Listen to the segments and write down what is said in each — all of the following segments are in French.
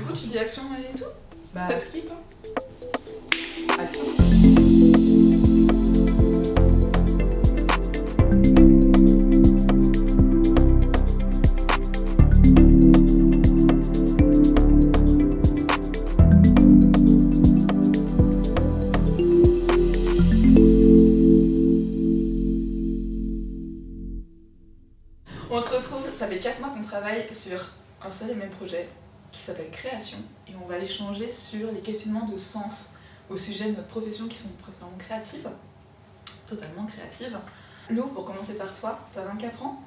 coup, tu dis action et tout? Bah, Pas skip, hein? action. On se retrouve, ça fait 4 mois qu'on travaille sur un seul et même projet qui s'appelle Création et on va échanger sur les questionnements de sens au sujet de notre profession qui sont principalement créatives, totalement créatives. Lou, pour commencer par toi, t'as 24 ans,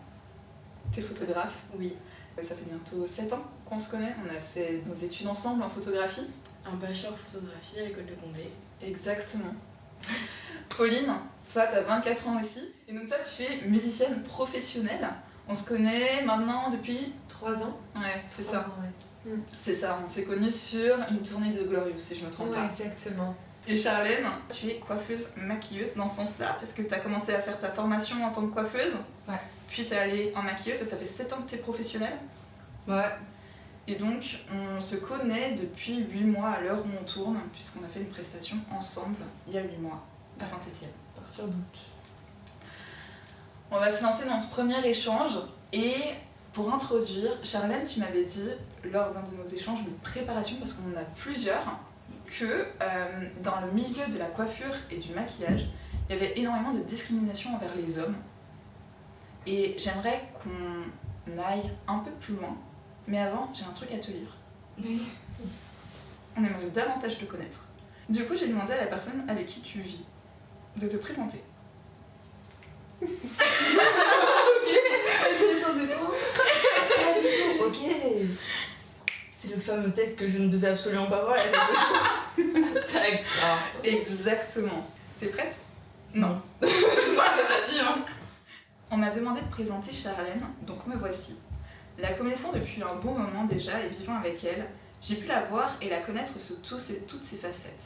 t'es photographe. Oui. Ça fait bientôt 7 ans qu'on se connaît, on a fait nos études ensemble en photographie. Un bachelor photographie à l'école de Condé. Exactement. Pauline, toi t'as 24 ans aussi, et donc toi tu es musicienne professionnelle. On se connaît maintenant depuis 3 ans. Ouais, c'est 3 ça. ans, ouais. C'est ça, on s'est connus sur une tournée de Glorious, si je me trompe Ouais, pas. exactement. Et Charlène, tu es coiffeuse maquilleuse dans ce sens-là, parce que tu as commencé à faire ta formation en tant que coiffeuse. Ouais. Puis tu es allée en maquilleuse, et ça fait 7 ans que tu es professionnelle. Ouais. Et donc, on se connaît depuis 8 mois à l'heure où on tourne, puisqu'on a fait une prestation ensemble il y a 8 mois à Saint-Étienne. À partir d'août. On va se lancer dans ce premier échange et pour introduire, Charlène, tu m'avais dit lors d'un de nos échanges de préparation, parce qu'on en a plusieurs, que dans le milieu de la coiffure et du maquillage, il y avait énormément de discrimination envers les hommes. Et j'aimerais qu'on aille un peu plus loin, mais avant, j'ai un truc à te lire. Oui. On aimerait davantage te connaître. Du coup, j'ai demandé à la personne avec qui tu vis de te présenter. Ok. Est-ce que pas du tout. Ok. C'est le fameux texte que je ne devais absolument pas voir. D'accord. Exactement. T'es prête? Non. Vas-y, hein. On m'a demandé de présenter Charlène, donc me voici. La connaissant depuis un bon moment déjà et vivant avec elle, j'ai pu la voir et la connaître sous toutes ses facettes.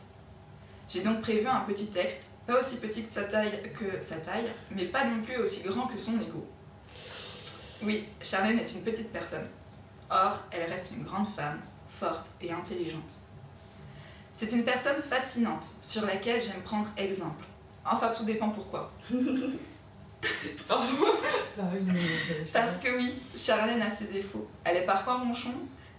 J'ai donc prévu un petit texte, pas aussi petit que sa taille, mais pas non plus aussi grand que son ego. Oui, Charlène est une petite personne. Or, elle reste une grande femme, forte et intelligente. C'est une personne fascinante, sur laquelle j'aime prendre exemple. Enfin, tout dépend pourquoi. Pardon. Bah oui, mais... Parce que oui, Charlène a ses défauts. Elle est parfois ronchon,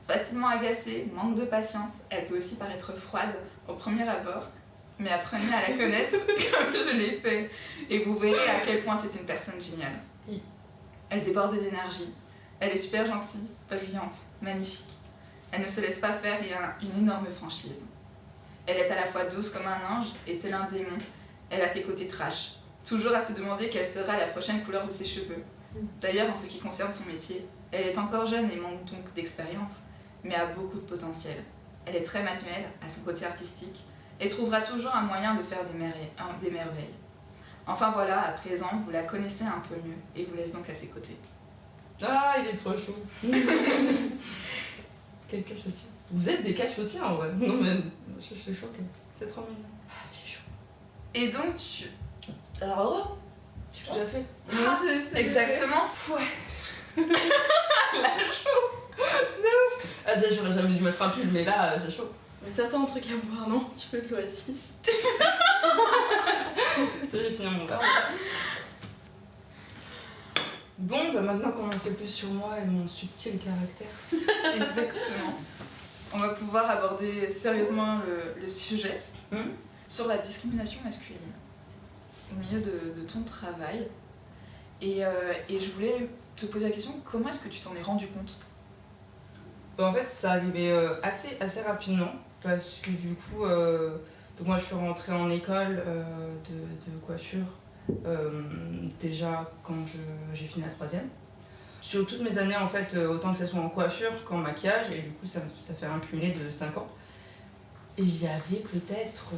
facilement agacée, manque de patience. Elle peut aussi paraître froide au premier abord, mais apprenez à la connaître comme je l'ai fait. Et vous verrez à quel point c'est une personne géniale. Oui. Elle déborde d'énergie. Elle est super gentille, brillante, magnifique. Elle ne se laisse pas faire et a une énorme franchise. Elle est à la fois douce comme un ange et tel un démon. Elle a ses côtés trash. Toujours à se demander quelle sera la prochaine couleur de ses cheveux. D'ailleurs, en ce qui concerne son métier, elle est encore jeune et manque donc d'expérience, mais a beaucoup de potentiel. Elle est très manuelle, à son côté artistique, et trouvera toujours un moyen de faire des merveilles. Enfin voilà, à présent, vous la connaissez un peu mieux, et vous laisse donc à ses côtés. Ah, il est trop chaud. Quel cachotier. Vous êtes des cachotiers en vrai. Non mais je suis choquée. C'est trop mignon. Ah, j'ai chaud. Et donc, alors, Tu l'as fait. ah, c'est exactement. Ouais. La chaud. Ah déjà j'aurais jamais dû mettre un pull mais là j'ai chaud. Mais certains trucs à boire, non? Tu peux le jouer à 6. J'ai fini mon verre. Bon bah maintenant qu'on en sait plus sur moi et mon subtil caractère. Exactement. On va pouvoir aborder sérieusement le sujet sur la discrimination masculine au milieu de ton travail. Et je voulais te poser la question, comment est-ce que tu t'en es rendu compte? Bah, en fait ça arrivait assez rapidement parce que du coup donc moi je suis rentrée en école de coiffure déjà quand j'ai fini la 3e. Sur toutes mes années en fait, autant que ce soit en coiffure qu'en maquillage, et du coup ça fait un cumulé de 5 ans. Et j'avais peut-être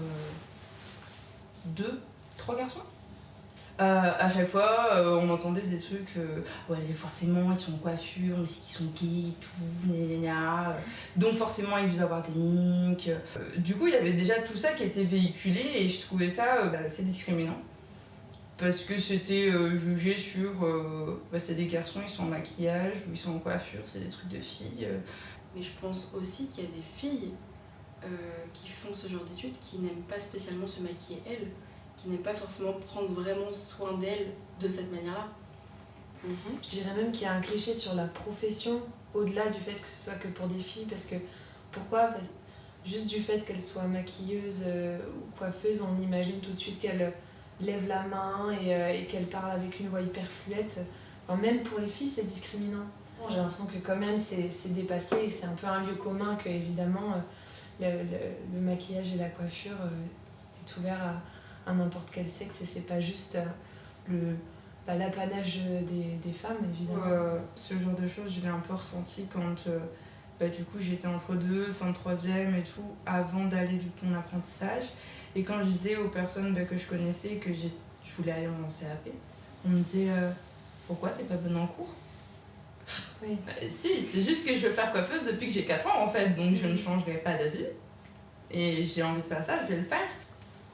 2-3 garçons. À chaque fois, on entendait des trucs, ouais, forcément ils sont en coiffure, mais c'est qu'ils sont gays et tout, gna. Donc forcément ils devaient avoir des mimiques. Du coup, il y avait déjà tout ça qui était véhiculé et je trouvais ça assez discriminant. Parce que c'était jugé sur, c'est des garçons, ils sont en maquillage ou ils sont en coiffure, c'est des trucs de filles. Mais je pense aussi qu'il y a des filles qui font ce genre d'études qui n'aiment pas spécialement se maquiller elles, qui n'aiment pas forcément prendre vraiment soin d'elles de cette manière-là. Je dirais même qu'il y a un cliché sur la profession, au-delà du fait que ce soit que pour des filles, parce que pourquoi ? Juste du fait qu'elles soient maquilleuses ou coiffeuses, on imagine tout de suite qu'elles lèvent la main et qu'elles parlent avec une voix hyper fluette. Enfin, même pour les filles, c'est discriminant. J'ai l'impression que quand même c'est dépassé et c'est un peu un lieu commun que évidemment le maquillage et la coiffure est ouvert à n'importe quel sexe et c'est pas juste l'apanage des femmes évidemment. Ce genre de choses, je l'ai un peu ressenti quand du coup j'étais entre deux, fin de troisième et tout, avant d'aller du coup en apprentissage. Et quand je disais aux personnes que je connaissais que je voulais aller en CAP, on me disait pourquoi t'es pas bonne en cours? Oui. Si, c'est juste que je veux faire coiffeuse depuis que j'ai 4 ans en fait, donc je ne changerai pas d'avis. Et j'ai envie de faire ça, je vais le faire.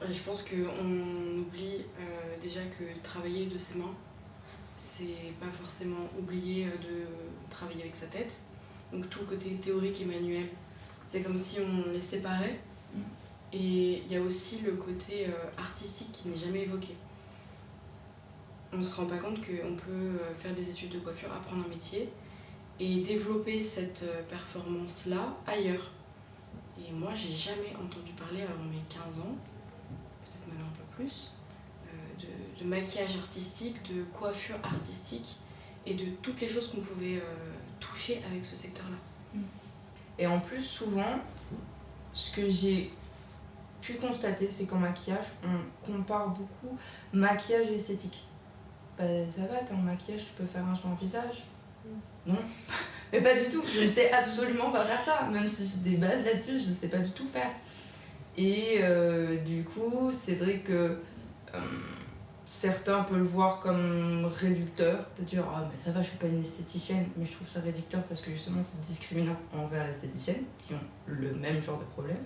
Je pense qu'on oublie déjà que travailler de ses mains, c'est pas forcément oublier de travailler avec sa tête. Donc tout le côté théorique et manuel, c'est comme si on les séparait. Et il y a aussi le côté artistique qui n'est jamais évoqué. On ne se rend pas compte qu'on peut faire des études de coiffure, apprendre un métier et développer cette performance-là ailleurs. Et moi, j'ai jamais entendu parler avant mes 15 ans, peut-être même un peu plus, de maquillage artistique, de coiffure artistique et de toutes les choses qu'on pouvait toucher avec ce secteur-là. Et en plus, souvent, ce que j'ai pu constater, c'est qu'en maquillage, on compare beaucoup maquillage et esthétique. Bah, ça va, t'es en maquillage, tu peux faire un soin au visage. Non, mais pas du tout, je ne sais absolument pas faire ça, même si j'ai des bases là-dessus, je ne sais pas du tout faire. Et du coup, c'est vrai que certains peuvent le voir comme réducteur, de dire ah mais ça va, je suis pas une esthéticienne, mais je trouve ça réducteur parce que justement c'est discriminant envers les esthéticiennes qui ont le même genre de problème.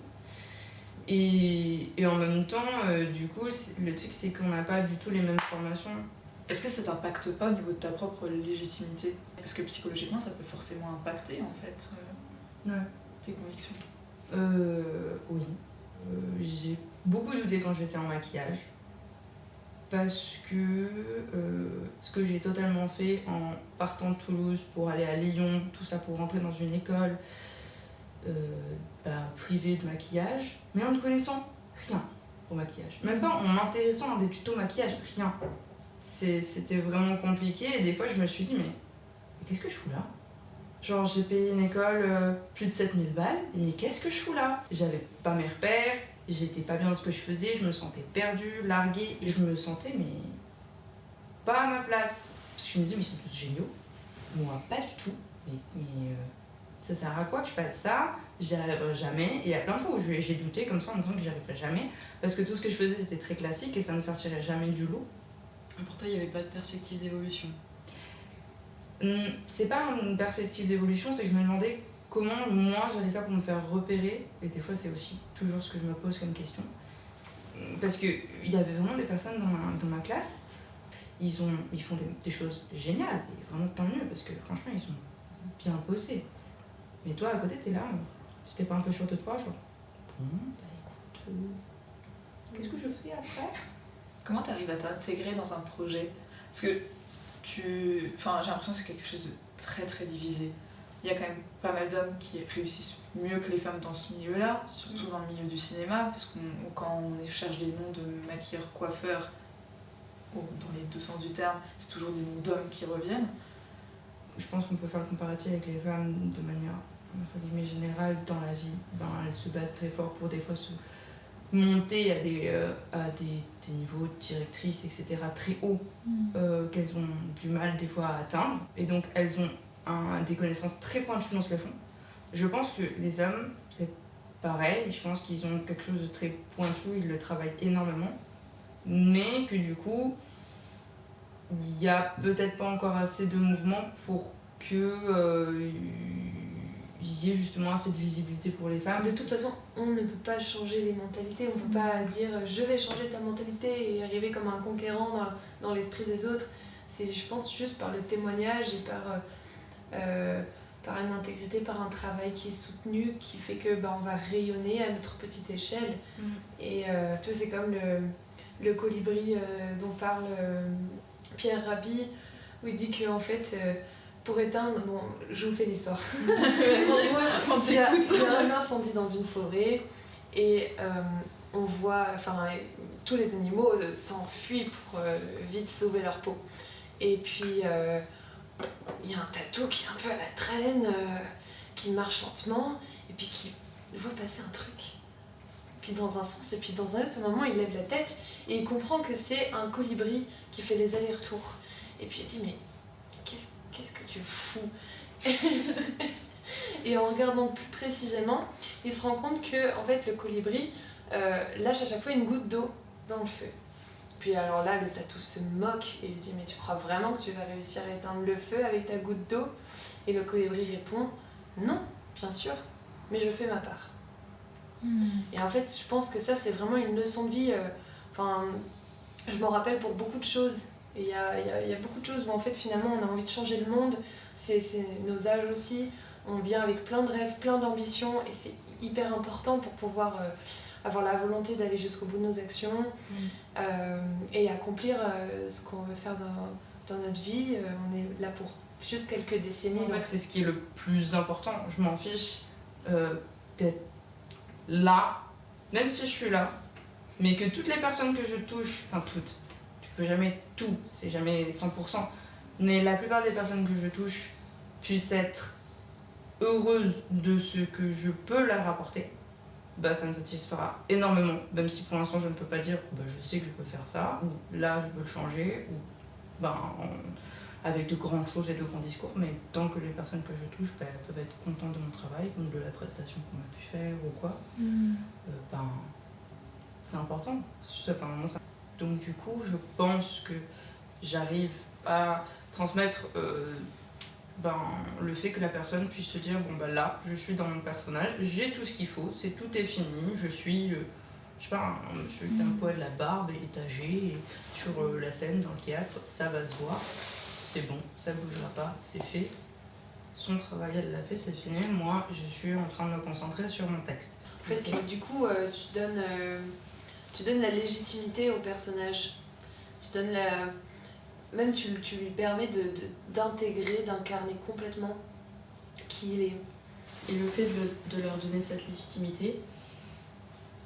Et en même temps, du coup, le truc c'est qu'on n'a pas du tout les mêmes formations. Est-ce que ça t'impacte pas au niveau de ta propre légitimité? Parce que psychologiquement, ça peut forcément impacter en fait tes convictions. Oui. J'ai beaucoup douté quand j'étais en maquillage. Parce que ce que j'ai totalement fait en partant de Toulouse pour aller à Lyon, tout ça pour rentrer dans une école privée de maquillage, mais en ne connaissant rien au maquillage. Même pas en m'intéressant à des tutos maquillage, rien. C'était vraiment compliqué et des fois je me suis dit mais qu'est-ce que je fous là? Genre j'ai payé une école plus de 7000 balles, mais qu'est-ce que je fous là? J'avais pas mes repères, j'étais pas bien dans ce que je faisais, je me sentais perdue, larguée et je me sentais mais pas à ma place. Parce que je me disais mais ils sont tous géniaux, moi pas du tout, mais ça sert à quoi que je fasse ça? J'y arriverai jamais. Et il y a plein de fois où j'ai douté comme ça en me disant que j'y arriverais jamais parce que tout ce que je faisais c'était très classique et ça ne sortirait jamais du lot. Pour toi, il n'y avait pas de perspective d'évolution? C'est pas une perspective d'évolution, c'est que je me demandais comment moi j'allais faire pour me faire repérer. Et des fois, c'est aussi toujours ce que je me pose comme question. Parce qu'il y avait vraiment des personnes dans ma classe, ils font des choses géniales, et vraiment tant mieux, parce que franchement, ils ont bien bossé. Mais toi, à côté, t'es là, c'était pas un peu sûr de toi, genre, bon, écoute, qu'est-ce que je fais après? Comment tu arrives à t'intégrer dans un projet? Parce que j'ai l'impression que c'est quelque chose de très très divisé. Il y a quand même pas mal d'hommes qui réussissent mieux que les femmes dans ce milieu-là, surtout dans le milieu du cinéma, parce que quand on cherche des noms de maquilleurs, coiffeurs, dans les deux sens du terme, c'est toujours des noms d'hommes qui reviennent. Je pense qu'on peut faire le comparatif avec les femmes de manière entre guillemets générale dans la vie. Elles se battent très fort pour des fois se monter à des niveaux de directrice, etc. très hauts qu'elles ont du mal des fois à atteindre. Et donc elles ont des connaissances très pointues dans ce qu'elles font. Je pense que les hommes, c'est pareil. Je pense qu'ils ont quelque chose de très pointu, ils le travaillent énormément. Mais que du coup, il n'y a peut-être pas encore assez de mouvement pour que y ait justement assez de visibilité pour les femmes. De toute façon, on ne peut pas changer les mentalités, on ne peut pas dire je vais changer ta mentalité et arriver comme un conquérant dans l'esprit des autres. C'est, je pense, juste par le témoignage et par par une intégrité, par un travail qui est soutenu, qui fait que on va rayonner à notre petite échelle. Et tu vois, c'est comme le colibri dont parle Pierre Rabhi, où il dit qu'en fait, pour éteindre... Bon, je vous fais l'histoire. Il y a un incendie dans une forêt et on voit... tous les animaux s'enfuient pour vite sauver leur peau. Et puis, il y a un tatou qui est un peu à la traîne, qui marche lentement, et puis qui voit passer un truc. Puis dans un sens, et puis dans un autre moment, il lève la tête, et il comprend que c'est un colibri qui fait les allers-retours. Et puis il dit, mais qu'est-ce que tu fous? Et en regardant plus précisément, il se rend compte que en fait, le colibri lâche à chaque fois une goutte d'eau dans le feu. Puis alors là, le tatou se moque et il dit, mais tu crois vraiment que tu vas réussir à éteindre le feu avec ta goutte d'eau? Et le colibri répond, non, bien sûr, mais je fais ma part. Et en fait, je pense que ça, c'est vraiment une leçon de vie. Je m'en rappelle pour beaucoup de choses. Et il y a beaucoup de choses où en fait, finalement, on a envie de changer le monde. C'est nos âges aussi. On vient avec plein de rêves, plein d'ambitions, et c'est hyper important pour pouvoir... avoir la volonté d'aller jusqu'au bout de nos actions et accomplir ce qu'on veut faire dans notre vie. On est là pour juste quelques décennies. En fait, c'est ce qui est le plus important. Je m'en fiche d'être là, même si je suis là, mais que toutes les personnes que je touche, enfin toutes, tu peux jamais tout, c'est jamais 100%, mais la plupart des personnes que je touche puissent être heureuses de ce que je peux leur apporter. Ça me satisfera énormément, même si pour l'instant je ne peux pas dire je sais que je peux faire ça, ou là je peux le changer, ou avec de grandes choses et de grands discours, mais tant que les personnes que je touche peuvent être contentes de mon travail, ou de la prestation qu'on a pu faire ou quoi, c'est important. Donc du coup, je pense que j'arrive à transmettre le fait que la personne puisse se dire là je suis dans mon personnage, j'ai tout ce qu'il faut, tout est fini, je suis un monsieur qui a un poil, la barbe et étagé, et sur la scène dans le théâtre, ça va se voir, c'est bon, ça bougera pas, c'est fait, son travail elle l'a fait, c'est fini, moi je suis en train de me concentrer sur mon texte. En fait, du coup, tu donnes la légitimité au personnage, même tu lui permets d'intégrer, d'incarner complètement qui il est. Et le fait de leur donner cette légitimité,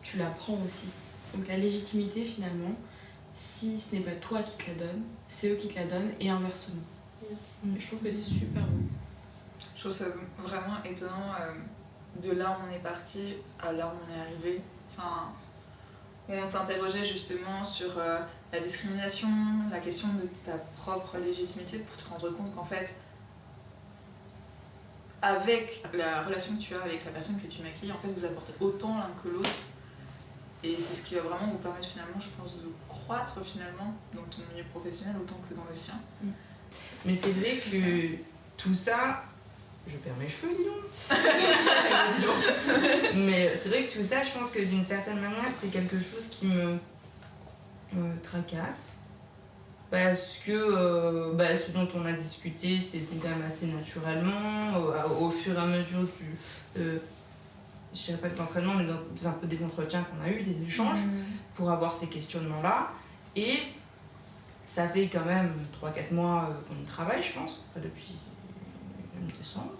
tu la prends aussi. Donc la légitimité, finalement, si ce n'est pas toi qui te la donne, c'est eux qui te la donnent, et inversement. Je trouve que c'est super bon. Je trouve ça vraiment étonnant de là où on est parti à là où on est arrivé. Où on s'interrogeait justement sur la discrimination, la question de ta propre légitimité, pour te rendre compte qu'en fait, avec la relation que tu as avec la personne que tu maquilles, en fait, vous apportez autant l'un que l'autre. Et c'est ce qui va vraiment vous permettre finalement, je pense, de croître finalement dans ton milieu professionnel autant que dans le sien. Mais c'est vrai que tout ça, je perds mes cheveux, dis donc. Mais c'est vrai que tout ça, je pense que d'une certaine manière, c'est quelque chose qui me tracasse. Parce que ce dont on a discuté, c'est quand même assez naturellement, au fur et à mesure je dirais pas des entraînements, mais un peu des entretiens qu'on a eu, des échanges, pour avoir ces questionnements-là. Et ça fait quand même 3-4 mois qu'on y travaille, je pense, depuis décembre.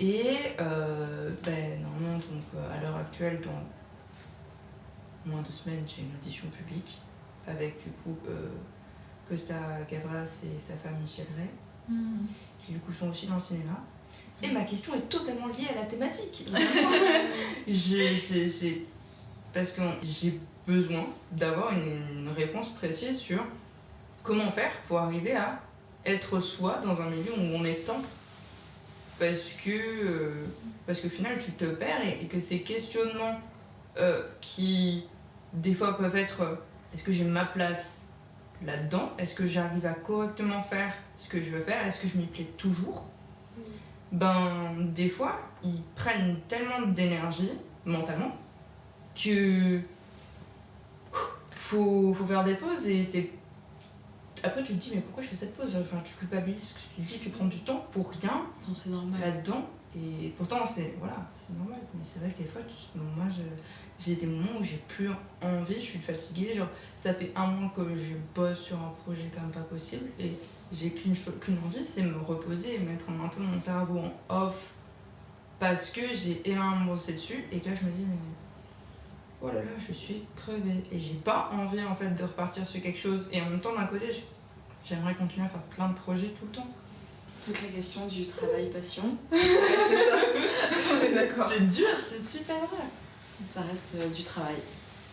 Et normalement, à l'heure actuelle, dans moins de 2 semaines, j'ai une audition publique avec du coup Costa Gavras et sa femme Michel Ray, qui du coup sont aussi dans le cinéma. Et ma question est totalement liée à la thématique. C'est parce que j'ai besoin d'avoir une réponse précise sur comment faire pour arriver à être soi dans un milieu où on est tant. Parce que au final tu te perds et que ces questionnements qui des fois peuvent être est-ce que j'ai ma place là-dedans, est-ce que j'arrive à correctement faire ce que je veux faire, est-ce que je m'y plais toujours, des fois ils prennent tellement d'énergie mentalement que faut faire des pauses et c'est après tu te dis mais pourquoi je fais cette pause, enfin tu culpabilises parce que tu te dis que tu prends du temps pour rien Non, c'est normal. là-dedans, et pourtant c'est normal, mais c'est vrai que des fois moi j'ai des moments où j'ai plus envie, je suis fatiguée, genre ça fait 1 mois que je bosse sur un projet comme pas possible et j'ai qu'une envie, c'est me reposer et mettre un peu mon cerveau en off parce que j'ai énormément bossé dessus et que là je me dis mais oh là là, je suis crevée et j'ai pas envie en fait de repartir sur quelque chose, et en même temps d'un côté j'aimerais continuer à faire plein de projets tout le temps. Toute la question du travail passion, Ouais, c'est ça. On est d'accord. C'est dur, c'est super dur. ça reste du travail.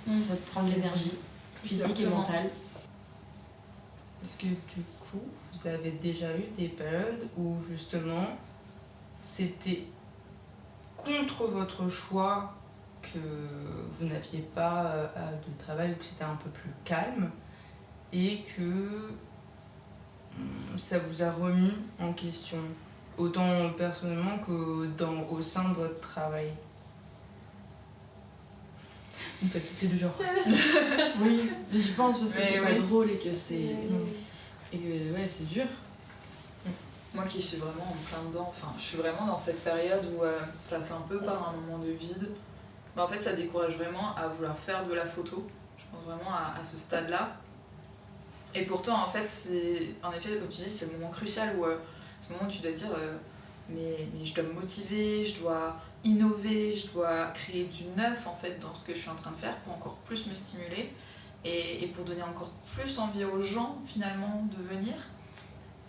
Mm. Ça te prend de l'énergie physique et Exactement. mentale. Est-ce que du coup vous avez déjà eu des périodes où justement c'était contre votre choix que vous n'aviez pas de travail, ou que c'était un peu plus calme et que ça vous a remis en question, autant personnellement que au sein de votre travail? Vous faites toutes les deux genres. Oui, j'y pense parce que Mais c'est oui. pas drôle et que c'est. Oui. Et que ouais, c'est dur. Moi qui suis vraiment en plein dedans, enfin je suis vraiment dans cette période où passé un peu par un moment de vide, mais en fait ça décourage vraiment à vouloir faire de la photo, je pense vraiment à ce stade-là. Et pourtant en fait c'est, en effet comme tu dis, c'est le moment crucial où c'est le moment où tu dois te dire mais je dois me motiver, je dois innover, je dois créer du neuf en fait dans ce que je suis en train de faire pour encore plus me stimuler et pour donner encore plus envie aux gens finalement de venir.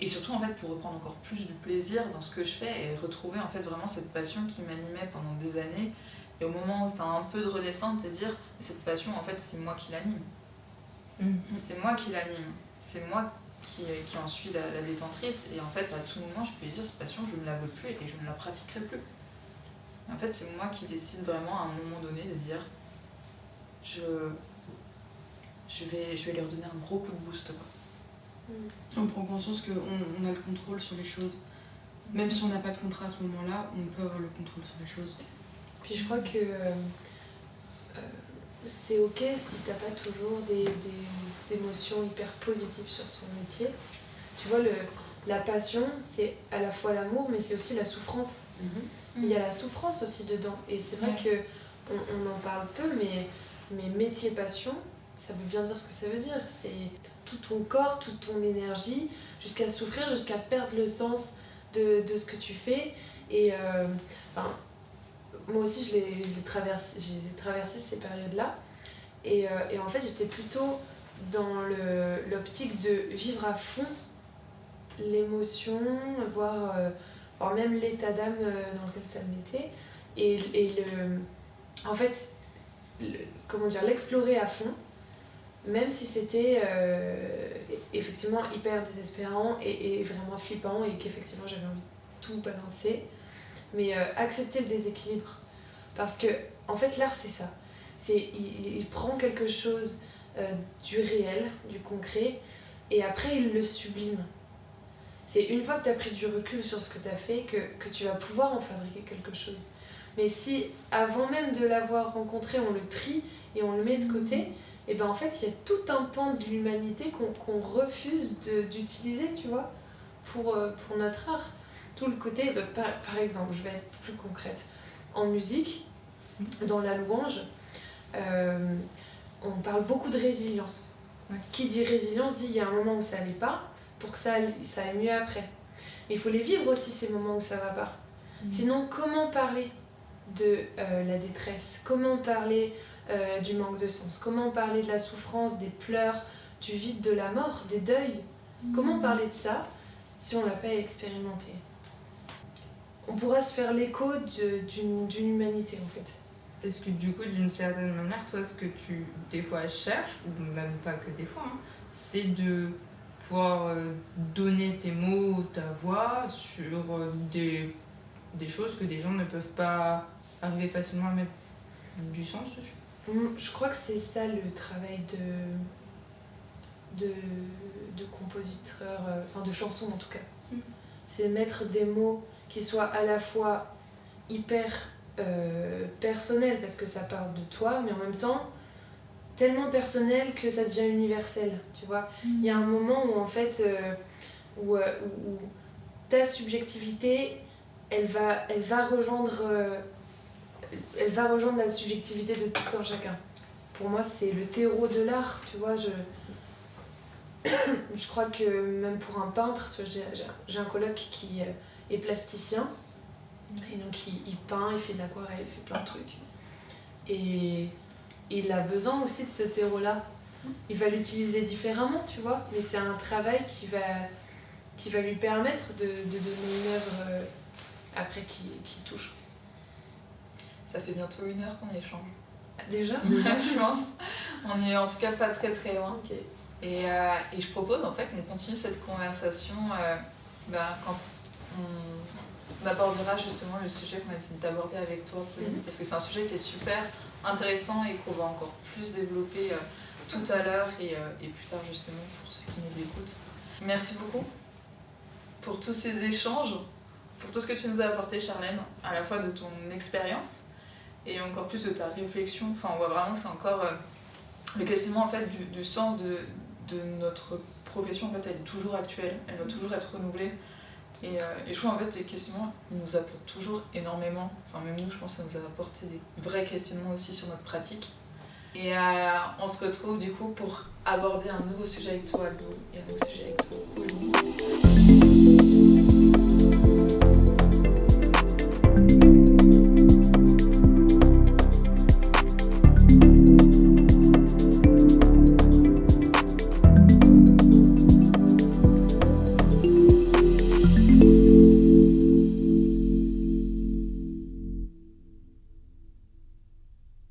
Et surtout en fait pour reprendre encore plus du plaisir dans ce que je fais et retrouver en fait vraiment cette passion qui m'animait pendant des années. Et au moment où ça a un peu de redescendre, c'est dire cette passion en fait c'est moi qui l'anime. C'est moi qui l'anime. C'est moi qui en suis la détentrice. Et en fait à tout moment je peux lui dire cette passion je ne la veux plus et je ne la pratiquerai plus. Et en fait c'est moi qui décide vraiment à un moment donné de dire je vais lui redonner un gros coup de boost quoi. On prend conscience qu'on a le contrôle sur les choses. Même si on n'a pas de contrat à ce moment-là, on peut avoir le contrôle sur les choses. Puis je crois que c'est ok si t'as pas toujours des émotions hyper positives sur ton métier. Tu vois, la passion, c'est à la fois l'amour, mais c'est aussi la souffrance. Il y a la souffrance aussi dedans. Et c'est vrai Ouais. que on en parle peu, mais métier passion, ça veut bien dire ce que ça veut dire. C'est tout ton corps, toute ton énergie, jusqu'à souffrir, jusqu'à perdre le sens de ce que tu fais. Et enfin, moi aussi, je les ai traversé ces périodes-là. Et en fait, j'étais plutôt dans l'optique de vivre à fond l'émotion, voire même l'état d'âme dans lequel ça me mettait. En fait, l'explorer à fond, même si c'était effectivement hyper désespérant et vraiment flippant et qu'effectivement j'avais envie de tout balancer, mais accepter le déséquilibre. Parce que, en fait, l'art, c'est ça. Il prend quelque chose du réel, du concret, et après, il le sublime. C'est une fois que tu as pris du recul sur ce que tu as fait que tu vas pouvoir en fabriquer quelque chose. Mais si, avant même de l'avoir rencontré, on le trie et on le met de côté, et ben en fait, il y a tout un pan de l'humanité qu'on refuse d'utiliser, tu vois, pour notre art. Tout le côté, par exemple, je vais être plus concrète. En musique, dans la louange, on parle beaucoup de résilience. Ouais. Qui dit résilience dit il y a un moment où ça n'allait pas pour que ça aille mieux après. Mais il faut les vivre aussi ces moments où ça va pas. Sinon, comment parler de la détresse? Comment parler du manque de sens? Comment parler de la souffrance, des pleurs, du vide, de la mort, des deuils? Comment parler de ça si on l'a pas expérimenté? On pourra se faire l'écho d'une humanité en fait. Est-ce que du coup, d'une certaine manière, toi, ce que tu, des fois, cherches, ou même pas que des fois, hein, c'est de pouvoir donner tes mots, ta voix sur des choses que des gens ne peuvent pas arriver facilement à mettre du sens dessus? Je crois que c'est ça le travail de compositeur, enfin de chanson en tout cas. C'est mettre des mots qui soient à la fois hyper personnels parce que ça parle de toi, mais en même temps tellement personnel que ça devient universel, tu vois. Il y a un moment où en fait, où ta subjectivité, elle va rejoindre la subjectivité de tout un chacun. Pour moi, c'est le terreau de l'art, tu vois. Je crois que même pour un peintre, tu vois, j'ai un coloc qui est plasticien, et donc il peint, il fait de l'aquarelle, il fait plein de trucs. Et il a besoin aussi de ce terreau-là. Il va l'utiliser différemment, tu vois, mais c'est un travail qui va lui permettre de donner une œuvre après qui touche. Ça fait bientôt 1 heure qu'on échange. Déjà Je pense. On y est en tout cas pas très très loin. Ok. Et je propose en fait qu'on continue cette conversation quand on abordera justement le sujet qu'on a décidé d'aborder avec toi, Pauline, parce que c'est un sujet qui est super intéressant et qu'on va encore plus développer tout à l'heure et plus tard justement pour ceux qui nous écoutent. Merci beaucoup pour tous ces échanges, pour tout ce que tu nous as apporté, Charlène, à la fois de ton expérience et encore plus de ta réflexion. Enfin, on voit vraiment que c'est encore le questionnement en fait du sens de notre profession. En fait, elle est toujours actuelle, elle doit toujours être renouvelée. Et je trouve en fait ces questionnements, ils nous apportent toujours énormément. Enfin, même nous, je pense que ça nous a apporté des vrais questionnements aussi sur notre pratique. Et on se retrouve du coup pour aborder un nouveau sujet avec toi, Lou, et un nouveau sujet avec toi.